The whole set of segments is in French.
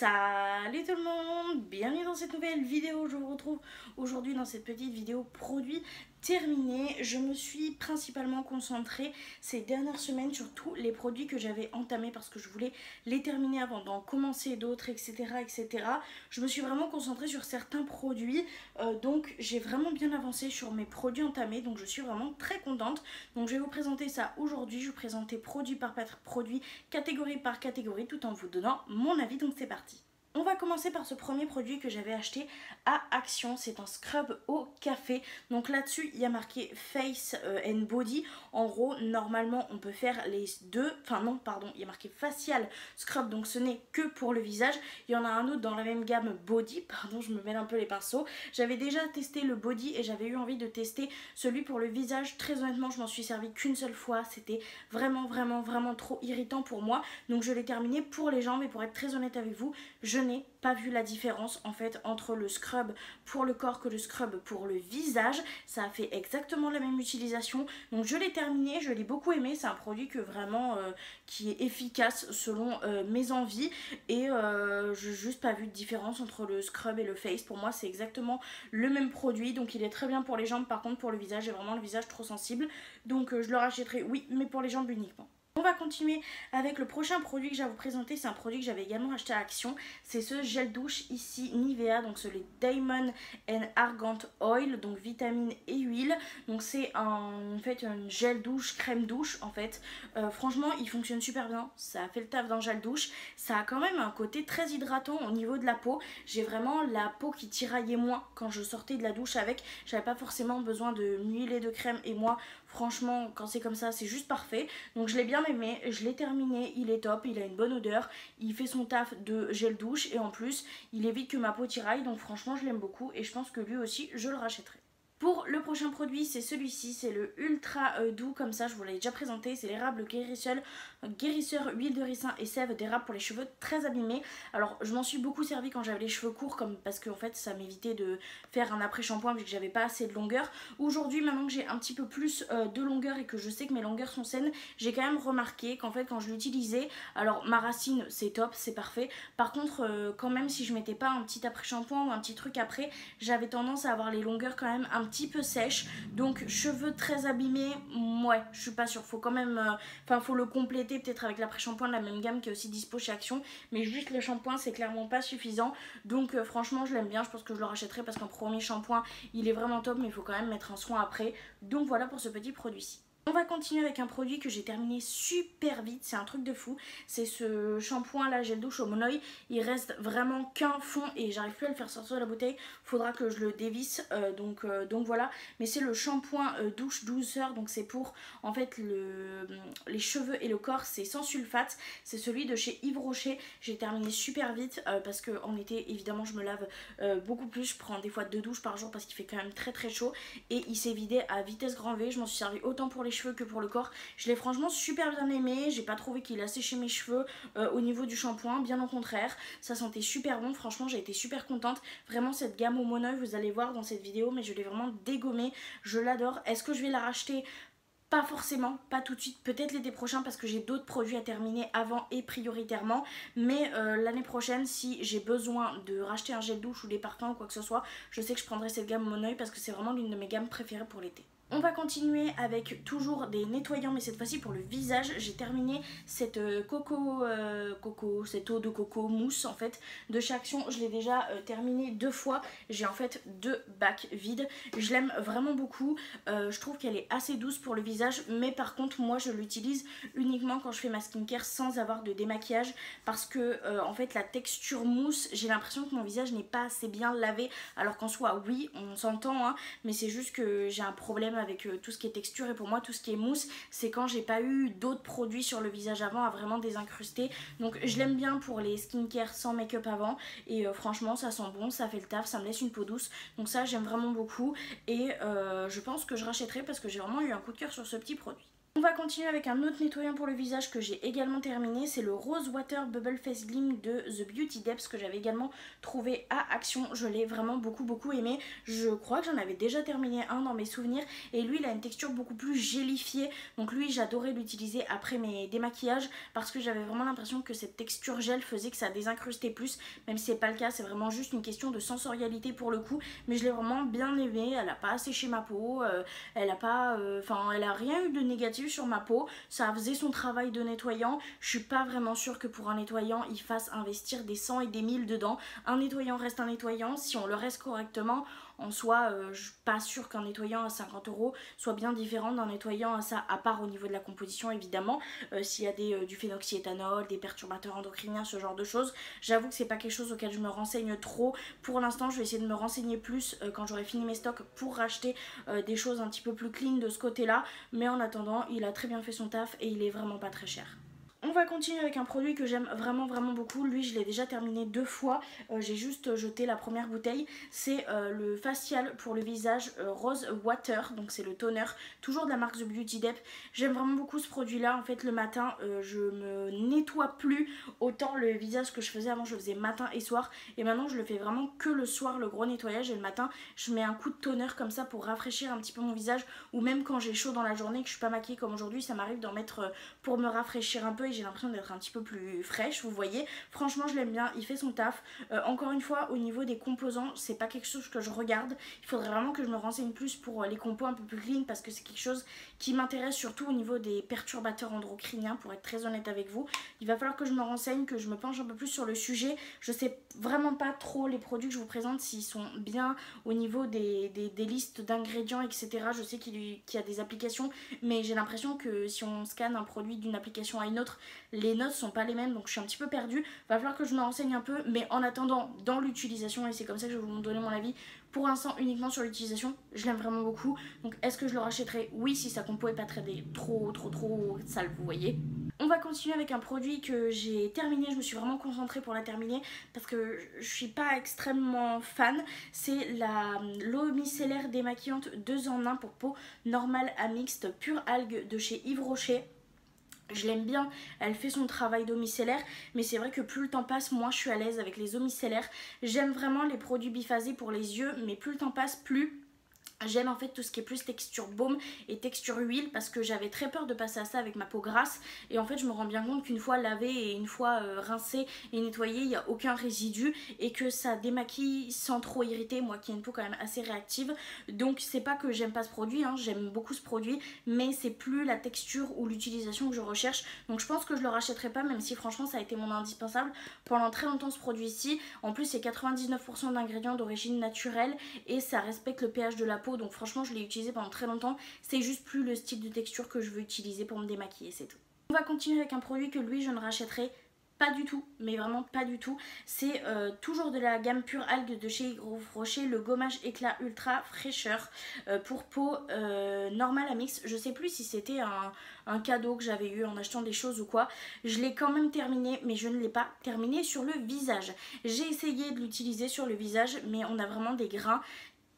Salut tout le monde, bienvenue dans cette nouvelle vidéo. Je vous retrouve aujourd'hui dans cette petite vidéo produit terminé. Je me suis principalement concentrée ces dernières semaines sur tous les produits que j'avais entamés parce que je voulais les terminer avant d'en commencer d'autres, etc., etc. Je me suis vraiment concentrée sur certains produits, donc j'ai vraiment bien avancé sur mes produits entamés, donc je suis vraiment très contente. Donc je vais vous présenter ça aujourd'hui. Je vais vous présenter produit par produit, catégorie par catégorie, tout en vous donnant mon avis. Donc c'est parti. On va commencer par ce premier produit que j'avais acheté à Action, c'est un scrub au café. Donc là-dessus il y a marqué Face and Body. En gros normalement on peut faire les deux, enfin non pardon, il y a marqué Facial Scrub, donc ce n'est que pour le visage. Il y en a un autre dans la même gamme Body, pardon je me mêle un peu les pinceaux. J'avais déjà testé le Body et j'avais eu envie de tester celui pour le visage. Très honnêtement je m'en suis servi qu'une seule fois, c'était vraiment trop irritant pour moi. Donc je l'ai terminé pour les jambes et pour être très honnête avec vous, je n'ai pas vu la différence en fait entre le scrub pour le corps que le scrub pour le visage. Ça a fait exactement la même utilisation, donc je l'ai terminé, je l'ai beaucoup aimé. C'est un produit que vraiment qui est efficace selon mes envies et je n'ai juste pas vu de différence entre le scrub et le face. Pour moi c'est exactement le même produit, donc il est très bien pour les jambes. Par contre pour le visage, j'ai vraiment le visage trop sensible, donc je le rachèterai oui, mais pour les jambes uniquement. On va continuer avec le prochain produit que j'ai à vous présenter. C'est un produit que j'avais également acheté à Action. C'est ce gel douche ici Nivea, donc c'est le Diamond and Argan Oil, donc vitamine et huile. Donc c'est en fait un gel douche, crème douche en fait. Franchement il fonctionne super bien, ça a fait le taf d'un gel douche. Ça a quand même un côté très hydratant au niveau de la peau. J'ai vraiment la peau qui tiraillait moins quand je sortais de la douche avec. J'avais pas forcément besoin de m'huiler de crème et moi franchement quand c'est comme ça c'est juste parfait. Donc je l'ai bien aimé, je l'ai terminé, il est top, il a une bonne odeur, il fait son taf de gel douche et en plus il évite que ma peau tiraille, donc franchement je l'aime beaucoup et je pense que lui aussi je le rachèterai. Pour le prochain produit, c'est celui-ci, c'est le ultra doux, comme ça je vous l'avais déjà présenté, c'est l'érable guérisseur, huile de ricin et sève d'érable pour les cheveux très abîmés. Alors je m'en suis beaucoup servi quand j'avais les cheveux courts, parce que en fait ça m'évitait de faire un après shampoing vu que j'avais pas assez de longueur. Aujourd'hui, maintenant que j'ai un petit peu plus de longueur et que je sais que mes longueurs sont saines, j'ai quand même remarqué qu'en fait quand je l'utilisais, alors ma racine c'est top, c'est parfait. Par contre quand même si je mettais pas un petit après shampoing ou un petit truc après, j'avais tendance à avoir les longueurs quand même un petit peu sèches, donc cheveux très abîmés, ouais je suis pas sûre. Faut quand même faut le compléter peut-être avec l'après shampoing de la même gamme qui est aussi dispo chez Action, mais juste le shampoing c'est clairement pas suffisant. Donc franchement je l'aime bien, je pense que je le rachèterai parce qu'un premier shampoing il est vraiment top, mais il faut quand même mettre un soin après. Donc voilà pour ce petit produit-ci. On va continuer avec un produit que j'ai terminé super vite, c'est un truc de fou. C'est ce shampoing là, gel douche au monoï. Il reste vraiment qu'un fond et j'arrive plus à le faire sortir de la bouteille. Faudra que je le dévisse, donc voilà. Mais c'est le shampoing douche douceur, donc c'est pour en fait les cheveux et le corps, c'est sans sulfate. C'est celui de chez Yves Rocher. J'ai terminé super vite parce qu'en été évidemment je me lave beaucoup plus. Je prends des fois 2 douches par jour parce qu'il fait quand même très chaud. Et il s'est vidé à vitesse grand V, je m'en suis servi autant pour les cheveux que pour le corps. Je l'ai franchement super bien aimé, j'ai pas trouvé qu'il a séché mes cheveux au niveau du shampoing, bien au contraire, ça sentait super bon. Franchement j'ai été super contente, vraiment cette gamme au monoï vous allez voir dans cette vidéo, mais je l'ai vraiment dégommée, je l'adore. Est-ce que je vais la racheter? Pas forcément, pas tout de suite, peut-être l'été prochain parce que j'ai d'autres produits à terminer avant et prioritairement, mais l'année prochaine si j'ai besoin de racheter un gel douche ou des parfums ou quoi que ce soit, je sais que je prendrai cette gamme Monoï parce que c'est vraiment l'une de mes gammes préférées pour l'été. On va continuer avec toujours des nettoyants, mais cette fois-ci pour le visage. J'ai terminé cette cette eau de coco mousse en fait de chez Action. Je l'ai déjà terminée 2 fois. J'ai en fait 2 bacs vides. Je l'aime vraiment beaucoup. Je trouve qu'elle est assez douce pour le visage, mais par contre moi je l'utilise uniquement quand je fais ma skincare sans avoir de démaquillage parce que en fait la texture mousse, j'ai l'impression que mon visage n'est pas assez bien lavé, alors qu'en soi oui on s'entend hein, mais c'est juste que j'ai un problème avec tout ce qui est texture et pour moi tout ce qui est mousse c'est quand j'ai pas eu d'autres produits sur le visage avant à vraiment désincruster. Donc je l'aime bien pour les skincare sans make-up avant et franchement ça sent bon, ça fait le taf, ça me laisse une peau douce, donc ça j'aime vraiment beaucoup et je pense que je rachèterai parce que j'ai vraiment eu un coup de cœur sur ce petit produit. On va continuer avec un autre nettoyant pour le visage que j'ai également terminé, c'est le Rose Water Bubble Face Gleam de The Beauty Depths que j'avais également trouvé à Action. Je l'ai vraiment beaucoup aimé, je crois que j'en avais déjà terminé un dans mes souvenirs et lui il a une texture beaucoup plus gélifiée, donc lui j'adorais l'utiliser après mes démaquillages parce que j'avais vraiment l'impression que cette texture gel faisait que ça désincrustait plus, même si c'est pas le cas, c'est vraiment juste une question de sensorialité pour le coup, mais je l'ai vraiment bien aimé, elle a pas asséché ma peau, elle a pas, elle a rien eu de négatif sur ma peau, ça faisait son travail de nettoyant. Je suis pas vraiment sûre que pour un nettoyant il fasse investir des 100 et des 1000 dedans. Un nettoyant reste un nettoyant si on le reste correctement. En soi, je suis pas sûre qu'un nettoyant à 50 € soit bien différent d'un nettoyant à ça, à part au niveau de la composition évidemment. S'il y a du phénoxyéthanol, des perturbateurs endocriniens, ce genre de choses, j'avoue que c'est pas quelque chose auquel je me renseigne trop. Pour l'instant, je vais essayer de me renseigner plus quand j'aurai fini mes stocks pour racheter des choses un petit peu plus clean de ce côté-là. Mais en attendant, il a très bien fait son taf et il est vraiment pas très cher. On va continuer avec un produit que j'aime vraiment beaucoup. Lui je l'ai déjà terminé 2 fois, j'ai juste jeté la première bouteille. C'est le facial pour le visage Rose Water, donc c'est le toner, toujours de la marque The Beauty Depths. J'aime vraiment beaucoup ce produit là. En fait le matin je me nettoie plus autant le visage que je faisais avant. Je faisais matin et soir et maintenant je le fais vraiment que le soir, le gros nettoyage, et le matin je mets un coup de toner comme ça pour rafraîchir un petit peu mon visage, ou même quand j'ai chaud dans la journée que je suis pas maquillée comme aujourd'hui, ça m'arrive d'en mettre pour me rafraîchir un peu et j'ai l'impression d'être un petit peu plus fraîche, vous voyez. Franchement je l'aime bien, il fait son taf. Encore une fois, au niveau des composants, c'est pas quelque chose que je regarde, il faudrait vraiment que je me renseigne plus pour les compos un peu plus clean parce que c'est quelque chose qui m'intéresse surtout au niveau des perturbateurs endocriniens, pour être très honnête avec vous. Il va falloir que je me renseigne, que je me penche un peu plus sur le sujet. Je sais vraiment pas trop les produits que je vous présente s'ils sont bien au niveau des listes d'ingrédients, etc. Je sais qu'il y a des applications, mais j'ai l'impression que si on scanne un produit d'une application à une autre, les notes sont pas les mêmes, donc je suis un petit peu perdue. Va falloir que je me renseigne un peu, mais en attendant, dans l'utilisation, et c'est comme ça que je vais vous donner mon avis, pour l'instant uniquement sur l'utilisation, je l'aime vraiment beaucoup. Donc est-ce que je le rachèterai? Oui, si sa compo est pas très trop sale, vous voyez. On va continuer avec un produit que j'ai terminé, je me suis vraiment concentrée pour la terminer parce que je suis pas extrêmement fan. C'est l'eau micellaire démaquillante 2 en 1 pour peau normale à mixte pure algue de chez Yves Rocher. Je l'aime bien, elle fait son travail d'eau micellaire, mais c'est vrai que plus le temps passe, moins je suis à l'aise avec les eaux micellaires. J'aime vraiment les produits biphasés pour les yeux, mais plus le temps passe, plus j'aime en fait tout ce qui est plus texture baume et texture huile, parce que j'avais très peur de passer à ça avec ma peau grasse, et en fait je me rends bien compte qu'une fois lavé et une fois rincé et nettoyé, il n'y a aucun résidu et que ça démaquille sans trop irriter, moi qui ai une peau quand même assez réactive. Donc c'est pas que j'aime pas ce produit, hein, j'aime beaucoup ce produit, mais c'est plus la texture ou l'utilisation que je recherche, donc je pense que je le rachèterai pas, même si franchement ça a été mon indispensable pendant très longtemps ce produit-ci. En plus c'est 99% d'ingrédients d'origine naturelle et ça respecte le pH de la peau, donc franchement je l'ai utilisé pendant très longtemps. C'est juste plus le style de texture que je veux utiliser pour me démaquiller, c'est tout. On va continuer avec un produit que lui je ne rachèterai pas du tout, mais vraiment pas du tout. C'est toujours de la gamme pure algue de chez Yves Rocher, le gommage éclat ultra fraîcheur pour peau normale à mix. Je sais plus si c'était un cadeau que j'avais eu en achetant des choses ou quoi. Je l'ai quand même terminé, mais je ne l'ai pas terminé sur le visage. J'ai essayé de l'utiliser sur le visage, mais on a vraiment des grains.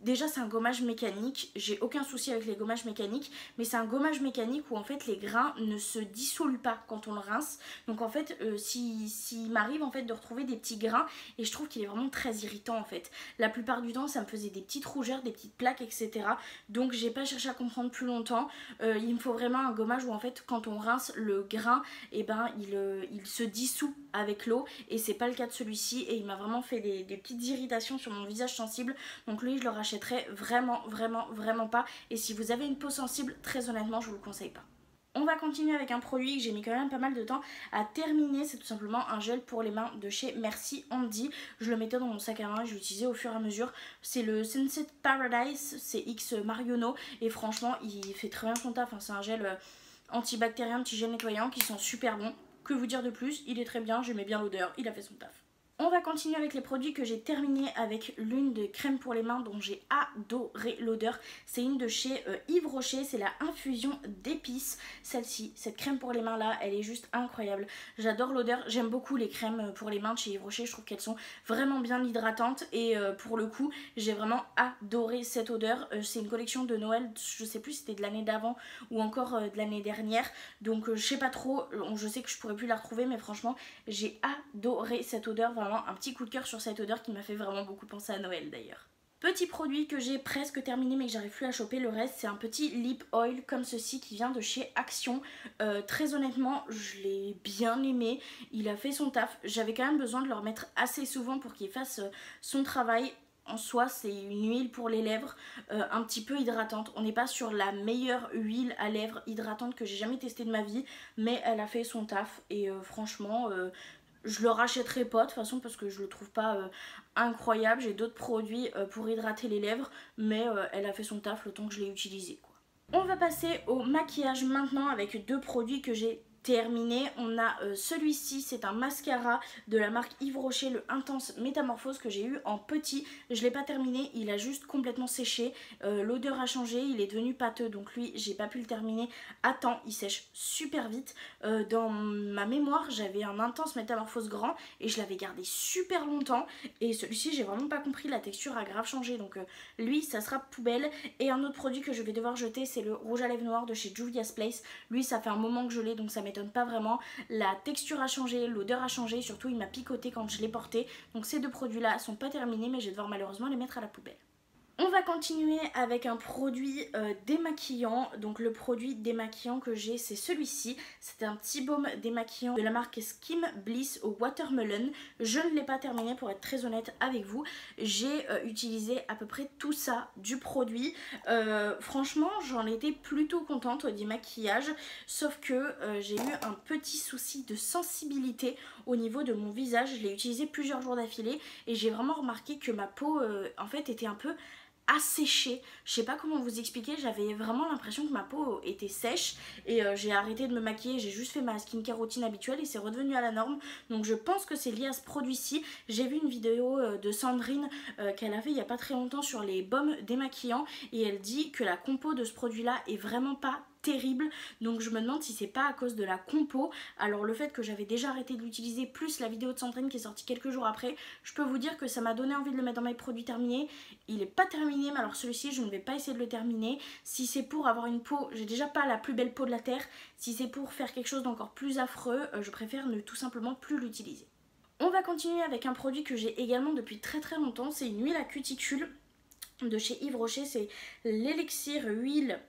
Déjà c'est un gommage mécanique, j'ai aucun souci avec les gommages mécaniques, mais c'est un gommage mécanique où en fait les grains ne se dissolvent pas quand on le rince. Donc en fait s'il m'arrive en fait de retrouver des petits grains, et je trouve qu'il est vraiment très irritant en fait. La plupart du temps ça me faisait des petites rougeurs, des petites plaques, etc. Donc j'ai pas cherché à comprendre plus longtemps. Il me faut vraiment un gommage où en fait quand on rince le grain, et ben il se dissout avec l'eau, et c'est pas le cas de celui-ci, et il m'a vraiment fait des petites irritations sur mon visage sensible. Donc lui je le rachèterai vraiment pas, et si vous avez une peau sensible, très honnêtement je vous le conseille pas. On va continuer avec un produit que j'ai mis quand même pas mal de temps à terminer, c'est tout simplement un gel pour les mains de chez Merci Handy. Je le mettais dans mon sac à main, je l'utilisais au fur et à mesure. C'est le Sunset Paradise, c'est X Marionneau, et franchement il fait très bien son taf, hein. C'est un gel antibactérien, petit gel nettoyant qui sent super bon. Que vous dire de plus, il est très bien, j'aimais bien l'odeur, il a fait son taf. On va continuer avec les produits que j'ai terminés avec l'une de crème pour les mains dont j'ai adoré l'odeur. C'est une de chez Yves Rocher, c'est la infusion d'épices. Celle-ci, cette crème pour les mains là, elle est juste incroyable. J'adore l'odeur, j'aime beaucoup les crèmes pour les mains de chez Yves Rocher, je trouve qu'elles sont vraiment bien hydratantes et pour le coup, j'ai vraiment adoré cette odeur. C'est une collection de Noël, je sais plus si c'était de l'année d'avant ou encore de l'année dernière. Donc je sais pas trop, je sais que je pourrais plus la retrouver mais franchement, j'ai adoré cette odeur. Vraiment un petit coup de cœur sur cette odeur qui m'a fait vraiment beaucoup penser à Noël d'ailleurs. Petit produit que j'ai presque terminé mais que j'arrive plus à choper, le reste c'est un petit lip oil comme ceci qui vient de chez Action. Très honnêtement je l'ai bien aimé, il a fait son taf, j'avais quand même besoin de le remettre assez souvent pour qu'il fasse son travail. En soi c'est une huile pour les lèvres un petit peu hydratante, on n'est pas sur la meilleure huile à lèvres hydratante que j'ai jamais testée de ma vie, mais elle a fait son taf et franchement je le rachèterai pas de toute façon parce que je le trouve pas incroyable. J'ai d'autres produits pour hydrater les lèvres, mais elle a fait son taf le temps que je l'ai utilisé quoi. On va passer au maquillage maintenant avec deux produits que j'ai terminé. On a celui-ci, c'est un mascara de la marque Yves Rocher, le Intense Métamorphose que j'ai eu en petit. Je l'ai pas terminé, il a juste complètement séché, l'odeur a changé, il est devenu pâteux, donc lui j'ai pas pu le terminer à temps, il sèche super vite. Dans ma mémoire j'avais un Intense Métamorphose grand et je l'avais gardé super longtemps et celui-ci j'ai vraiment pas compris, la texture a grave changé, donc lui ça sera poubelle. Et un autre produit que je vais devoir jeter, c'est le rouge à lèvres noir de chez Juvia's Place. Lui ça fait un moment que je l'ai donc ça m'étonne pas vraiment. La texture a changé, l'odeur a changé, surtout il m'a picoté quand je l'ai porté. Donc ces deux produits là sont pas terminés mais je vais devoir malheureusement les mettre à la poubelle. On va continuer avec un produit démaquillant. Donc le produit démaquillant que j'ai c'est celui-ci. C'est un petit baume démaquillant de la marque Skim Bliss au Watermelon. Je ne l'ai pas terminé pour être très honnête avec vous. J'ai utilisé à peu près tout ça du produit. Franchement j'en étais plutôt contente au démaquillage. Sauf que j'ai eu un petit souci de sensibilité au niveau de mon visage. Je l'ai utilisé plusieurs jours d'affilée et j'ai vraiment remarqué que ma peau en fait était un peu asséchée. Je sais pas comment vous expliquer, j'avais vraiment l'impression que ma peau était sèche et j'ai arrêté de me maquiller, j'ai juste fait ma skincare routine habituelle et c'est redevenu à la norme. Donc je pense que c'est lié à ce produit-ci. J'ai vu une vidéo de Sandrine qu'elle a fait il y a pas très longtemps sur les baumes démaquillants et elle dit que la compo de ce produit-là est vraiment pas terrible, donc je me demande si c'est pas à cause de la compo. Alors le fait que j'avais déjà arrêté de l'utiliser plus la vidéo de Sandrine qui est sortie quelques jours après, je peux vous dire que ça m'a donné envie de le mettre dans mes produits terminés. Il est pas terminé mais alors celui-ci je ne vais pas essayer de le terminer. Si c'est pour avoir une peau, j'ai déjà pas la plus belle peau de la terre, si c'est pour faire quelque chose d'encore plus affreux, je préfère ne tout simplement plus l'utiliser. On va continuer avec un produit que j'ai également depuis très longtemps, c'est une huile à cuticule de chez Yves Rocher, c'est l'Elixir Huile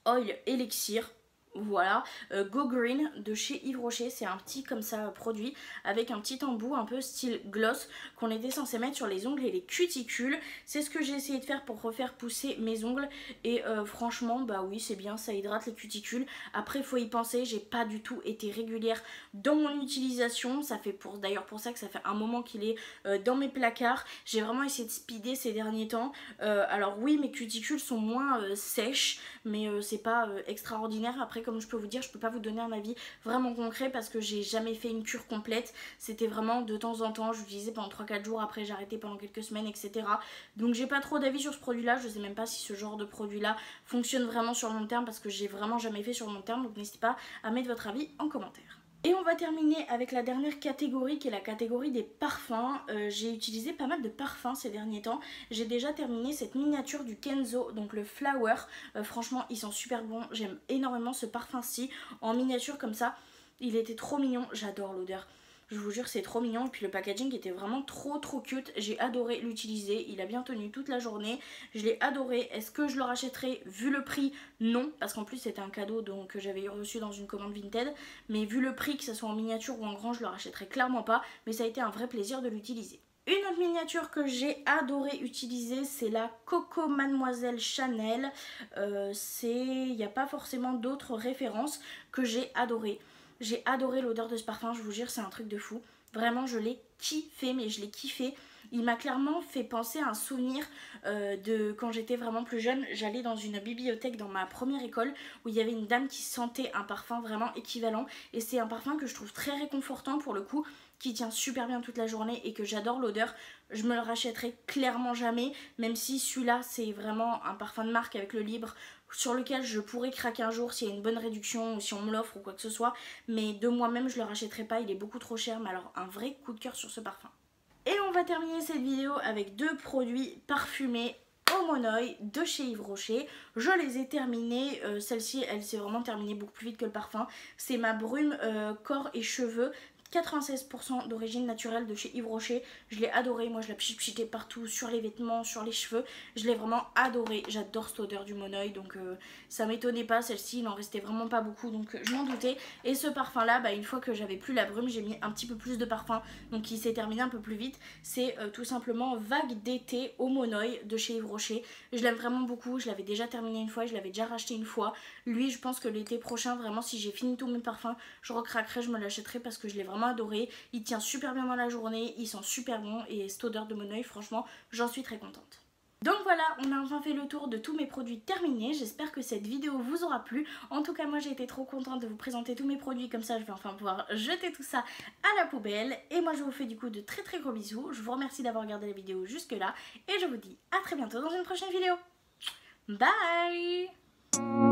Oil Elixir. Voilà, Go Green de chez Yves Rocher, c'est un petit comme ça produit avec un petit embout un peu style gloss qu'on était censé mettre sur les ongles et les cuticules. C'est ce que j'ai essayé de faire pour refaire pousser mes ongles et franchement bah oui c'est bien, ça hydrate les cuticules. Après faut y penser, j'ai pas du tout été régulière dans mon utilisation, ça fait d'ailleurs pour ça que ça fait un moment qu'il est dans mes placards. J'ai vraiment essayé de speeder ces derniers temps, alors oui mes cuticules sont moins sèches mais c'est pas extraordinaire. Après comme je peux vous dire, je peux pas vous donner un avis vraiment concret parce que j'ai jamais fait une cure complète, c'était vraiment de temps en temps, j'utilisais pendant 3-4 jours, après j'ai arrêté pendant quelques semaines etc. Donc j'ai pas trop d'avis sur ce produit là, je sais même pas si ce genre de produit là fonctionne vraiment sur le long terme parce que j'ai vraiment jamais fait sur le long terme, donc n'hésitez pas à mettre votre avis en commentaire. Et on va terminer avec la dernière catégorie qui est la catégorie des parfums. J'ai utilisé pas mal de parfums ces derniers temps. J'ai déjà terminé cette miniature du Kenzo, donc le Flower. Franchement ils sont super bons, j'aime énormément ce parfum-ci en miniature comme ça. Il était trop mignon, j'adore l'odeur. Je vous jure c'est trop mignon et puis le packaging était vraiment trop cute. J'ai adoré l'utiliser, il a bien tenu toute la journée. Je l'ai adoré. Est-ce que je le rachèterai vu le prix? Non, parce qu'en plus c'était un cadeau donc que j'avais reçu dans une commande Vinted. Mais vu le prix, que ce soit en miniature ou en grand, je le rachèterai clairement pas. Mais ça a été un vrai plaisir de l'utiliser. Une autre miniature que j'ai adoré utiliser, c'est la Coco Mademoiselle Chanel. Il n'y a pas forcément d'autres références que j'ai adoré. J'ai adoré l'odeur de ce parfum, je vous jure, c'est un truc de fou. Vraiment, je l'ai kiffé, mais je l'ai kiffé. Il m'a clairement fait penser à un souvenir de quand j'étais vraiment plus jeune. J'allais dans une bibliothèque dans ma première école où il y avait une dame qui sentait un parfum vraiment équivalent. Et c'est un parfum que je trouve très réconfortant pour le coup, qui tient super bien toute la journée et que j'adore l'odeur. Je me le rachèterai clairement jamais, même si celui-là c'est vraiment un parfum de marque avec le libre sur lequel je pourrais craquer un jour s'il y a une bonne réduction ou si on me l'offre ou quoi que ce soit, mais de moi-même je le rachèterai pas, il est beaucoup trop cher. Mais alors un vrai coup de cœur sur ce parfum. Et on va terminer cette vidéo avec 2 produits parfumés Omonoï de chez Yves Rocher. Je les ai terminés, celle-ci elle s'est vraiment terminée beaucoup plus vite que le parfum. C'est ma brume corps et cheveux, 96% d'origine naturelle de chez Yves Rocher. Je l'ai adoré, moi je l'ai pchité partout, sur les vêtements, sur les cheveux. Je l'ai vraiment adoré, j'adore cette odeur du Monoï, donc ça m'étonnait pas. Celle-ci il en restait vraiment pas beaucoup, donc je m'en doutais. Et ce parfum là, une fois que j'avais plus la brume, j'ai mis un petit peu plus de parfum, donc il s'est terminé un peu plus vite. C'est tout simplement Vague d'été au Monoï de chez Yves Rocher. Je l'aime vraiment beaucoup, je l'avais déjà terminé une fois, je l'avais déjà racheté une fois. Lui je pense que l'été prochain, vraiment si j'ai fini tous mes parfums, je recraquerai, je me l'achèterai parce que je l'ai vraiment adoré. Il tient super bien dans la journée, il sent super bon et cette odeur de Monoï, franchement j'en suis très contente. Donc voilà, on a enfin fait le tour de tous mes produits terminés. J'espère que cette vidéo vous aura plu. En tout cas moi j'ai été trop contente de vous présenter tous mes produits, comme ça je vais enfin pouvoir jeter tout ça à la poubelle. Et moi je vous fais du coup de très très gros bisous. Je vous remercie d'avoir regardé la vidéo jusque là et je vous dis à très bientôt dans une prochaine vidéo. Bye.